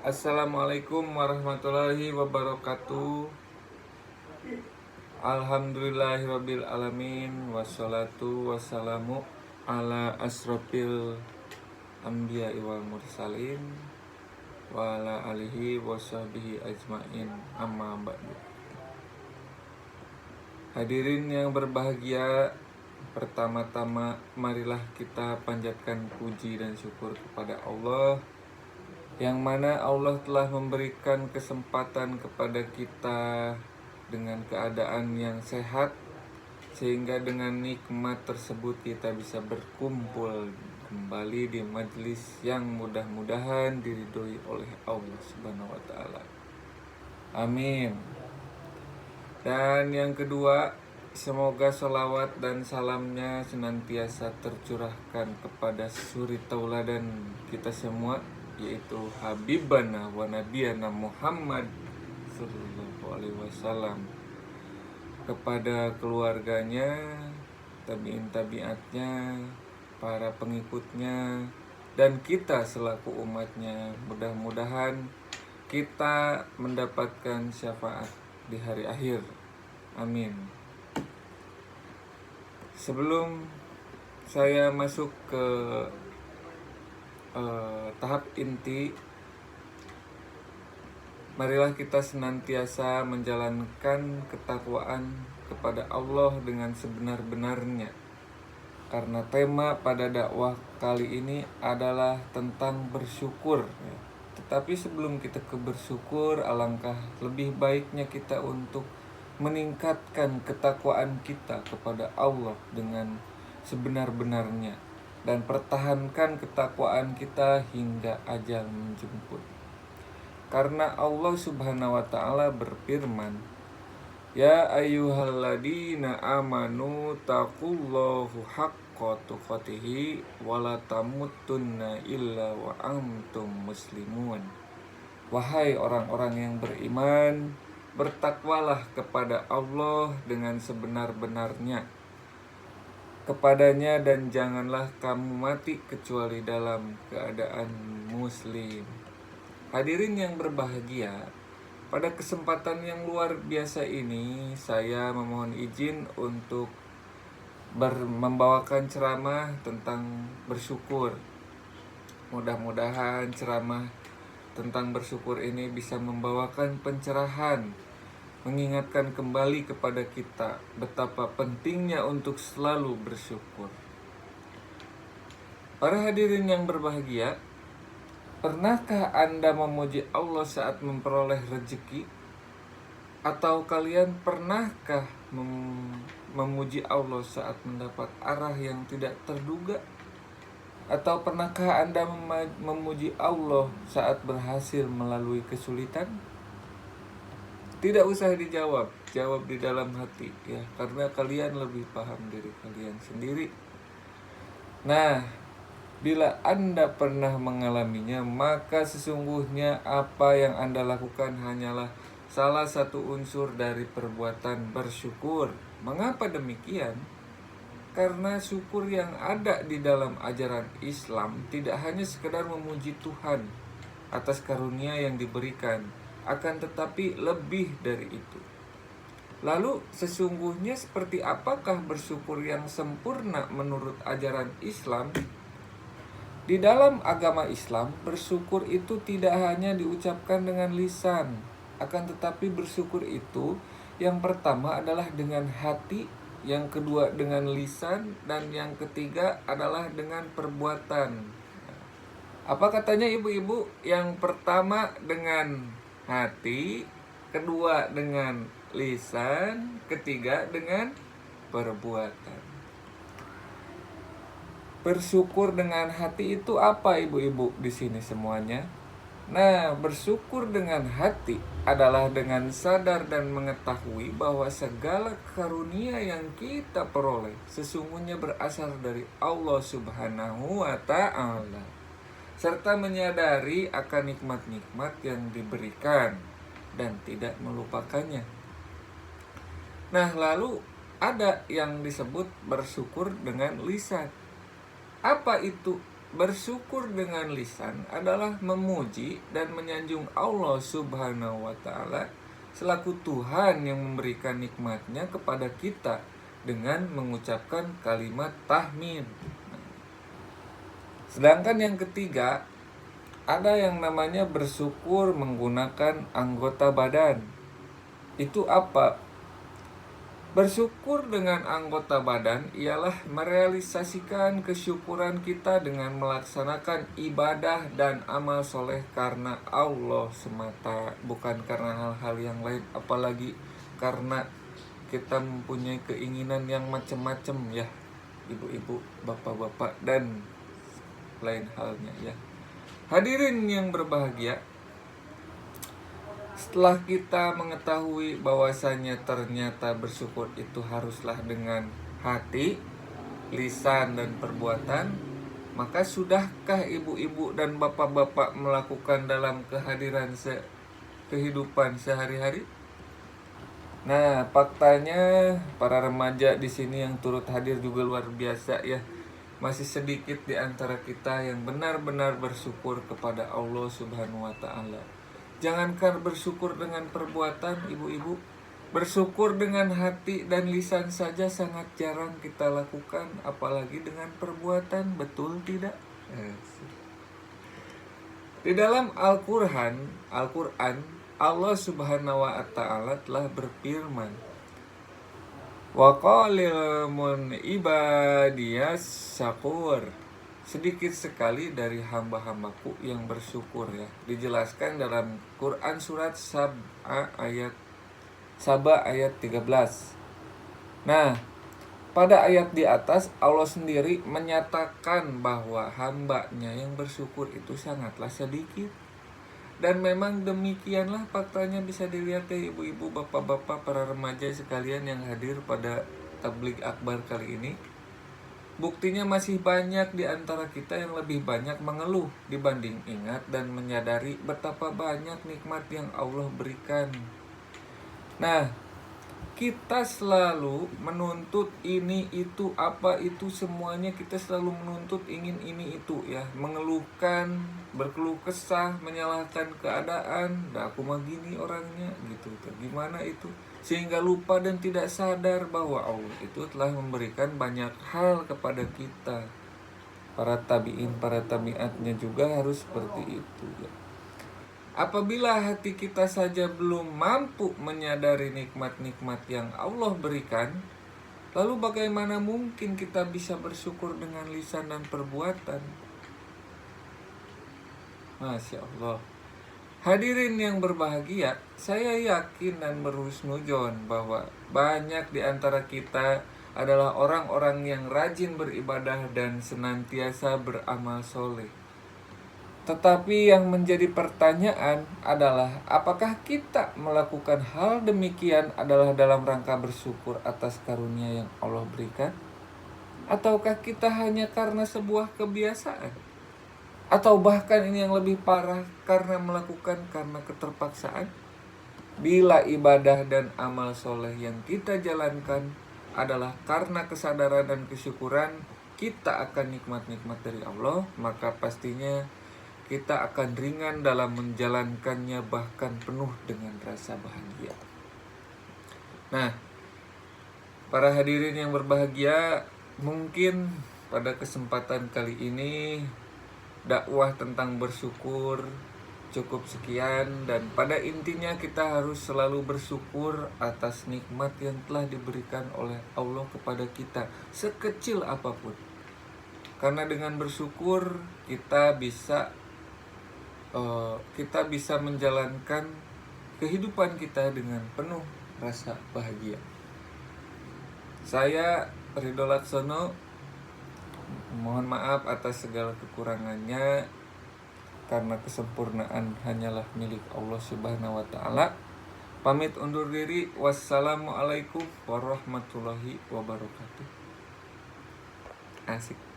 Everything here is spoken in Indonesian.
Assalamualaikum warahmatullahi wabarakatuh. Alhamdulillahirabbil alamin wassalatu wassalamu ala asrofil anbiya wal mursalin wa ala alihi washabihi ajmain amma ba'du. Hadirin yang berbahagia, pertama-tama marilah kita panjatkan puji dan syukur kepada Allah, yang mana Allah telah memberikan kesempatan kepada kita dengan keadaan yang sehat, sehingga dengan nikmat tersebut kita bisa berkumpul kembali di majelis yang mudah-mudahan diridhoi oleh Allah Subhanahu wa taala. Amin. Dan yang kedua, semoga sholawat dan salamnya senantiasa tercurahkan kepada suri tauladan kita semua, yaitu Habibana wa Nabiyana Muhammad sallallahu alaihi wasallam, kepada keluarganya, tabi'in-tabi'atnya, para pengikutnya, dan kita selaku umatnya. Mudah-mudahan kita mendapatkan syafaat di hari akhir. Amin. Sebelum saya masuk ke tahap inti, marilah kita senantiasa menjalankan ketakwaan kepada Allah dengan sebenar-benarnya. Karena tema pada dakwah kali ini adalah tentang bersyukur. Tetapi sebelum kita ke bersyukur, alangkah lebih baiknya kita untuk meningkatkan ketakwaan kita kepada Allah dengan sebenar-benarnya, dan pertahankan ketakwaan kita hingga ajal menjemput. Karena Allah Subhanahu wa taala berfirman, "Ya ayyuhalladzina amanu taqullahu haqqa tuqatih wa la tamutunna illa wa antum muslimun." Wahai orang-orang yang beriman, bertakwalah kepada Allah dengan sebenar-benarnya kepadanya, dan janganlah kamu mati kecuali dalam keadaan muslim. Hadirin yang berbahagia, pada kesempatan yang luar biasa ini saya memohon izin untuk membawakan ceramah tentang bersyukur. Mudah-mudahan ceramah tentang bersyukur ini bisa membawakan pencerahan, mengingatkan kembali kepada kita betapa pentingnya untuk selalu bersyukur. Para hadirin yang berbahagia, pernahkah Anda memuji Allah saat memperoleh rezeki? Atau kalian pernahkah memuji Allah saat mendapat arah yang tidak terduga? Atau pernahkah Anda memuji Allah saat berhasil melalui kesulitan? Tidak usah dijawab, jawab di dalam hati ya, karena kalian lebih paham diri kalian sendiri. Nah, bila Anda pernah mengalaminya, maka sesungguhnya apa yang Anda lakukan hanyalah salah satu unsur dari perbuatan bersyukur. Mengapa demikian? Karena syukur yang ada di dalam ajaran Islam tidak hanya sekedar memuji Tuhan atas karunia yang diberikan, akan tetapi lebih dari itu. Lalu sesungguhnya seperti apakah bersyukur yang sempurna menurut ajaran Islam? Di dalam agama Islam, bersyukur itu tidak hanya diucapkan dengan lisan, akan tetapi bersyukur itu yang pertama adalah dengan hati, yang kedua dengan lisan, dan yang ketiga adalah dengan perbuatan. Apa katanya ibu-ibu? Yang pertama dengan hati, kedua dengan lisan, ketiga dengan perbuatan. Bersyukur dengan hati itu apa ibu-ibu di sini semuanya? Nah, bersyukur dengan hati adalah dengan sadar dan mengetahui bahwa segala karunia yang kita peroleh sesungguhnya berasal dari Allah Subhanahu wa ta'ala, serta menyadari akan nikmat-nikmat yang diberikan dan tidak melupakannya. Nah, lalu ada yang disebut bersyukur dengan lisan. Apa itu bersyukur dengan lisan adalah memuji dan menyanjung Allah Subhanahu wa Ta'ala selaku Tuhan yang memberikan nikmatnya kepada kita dengan mengucapkan kalimat tahmid. Sedangkan yang ketiga, ada yang namanya bersyukur menggunakan anggota badan. Itu apa? Bersyukur dengan anggota badan ialah merealisasikan kesyukuran kita dengan melaksanakan ibadah dan amal soleh karena Allah semata, bukan karena hal-hal yang lain, apalagi karena kita mempunyai keinginan yang macam-macam ya, ibu-ibu, bapak-bapak, dan lain halnya ya. Hadirin yang berbahagia, setelah kita mengetahui bahwasanya ternyata bersyukur itu haruslah dengan hati, lisan, dan perbuatan, maka sudahkah ibu-ibu dan bapak-bapak melakukan dalam kehadiran kehidupan sehari-hari? Nah, faktanya para remaja di sini yang turut hadir juga luar biasa ya. Masih sedikit di antara kita yang benar-benar bersyukur kepada Allah Subhanahu wa Ta'ala. Jangankan bersyukur dengan perbuatan, ibu-ibu, bersyukur dengan hati dan lisan saja sangat jarang kita lakukan, apalagi dengan perbuatan, betul tidak? Di dalam Al-Quran, Allah Subhanahu wa Ta'ala telah berfirman, wa qalil mun ibadiyas syakur. Sedikit sekali dari hamba-hambaku yang bersyukur ya. Dijelaskan dalam Quran surat Saba ayat 13. Nah, pada ayat di atas Allah sendiri menyatakan bahwa hambanya yang bersyukur itu sangatlah sedikit. Dan memang demikianlah faktanya, bisa dilihat ya ibu-ibu, bapak-bapak, para remaja sekalian yang hadir pada tabligh akbar kali ini. Buktinya masih banyak di antara kita yang lebih banyak mengeluh dibanding ingat dan menyadari betapa banyak nikmat yang Allah berikan. Nah, kita selalu menuntut ini, itu, apa, itu semuanya kita selalu menuntut ingin ini, itu ya. Mengeluhkan, berkeluh kesah, menyalahkan keadaan. Nah, aku mah gini orangnya gitu. Gimana itu? Sehingga lupa dan tidak sadar bahwa Allah itu telah memberikan banyak hal kepada kita. Para tabi'in, para tabi'atnya juga harus seperti itu ya. Apabila hati kita saja belum mampu menyadari nikmat-nikmat yang Allah berikan, lalu bagaimana mungkin kita bisa bersyukur dengan lisan dan perbuatan? Masya Allah. Hadirin yang berbahagia, saya yakin dan berhusnudzon bahwa banyak di antara kita adalah orang-orang yang rajin beribadah dan senantiasa beramal soleh. Tetapi yang menjadi pertanyaan adalah, apakah kita melakukan hal demikian adalah dalam rangka bersyukur atas karunia yang Allah berikan? Ataukah kita hanya karena sebuah kebiasaan? Atau bahkan ini yang lebih parah, karena melakukan karena keterpaksaan? Bila ibadah dan amal soleh yang kita jalankan adalah karena kesadaran dan kesyukuran kita akan nikmat-nikmat dari Allah, maka pastinya kita akan ringan dalam menjalankannya, bahkan penuh dengan rasa bahagia. Nah, para hadirin yang berbahagia, mungkin pada kesempatan kali ini dakwah tentang bersyukur cukup sekian, dan pada intinya kita harus selalu bersyukur atas nikmat yang telah diberikan oleh Allah kepada kita, sekecil apapun. Karena dengan bersyukur kita bisa menjalankan kehidupan kita dengan penuh rasa bahagia. Saya Ridho Laksono mohon maaf atas segala kekurangannya, karena kesempurnaan hanyalah milik Allah Subhanahu wa Ta'ala. Pamit undur diri. Wassalamualaikum warahmatullahi wabarakatuh. Asik.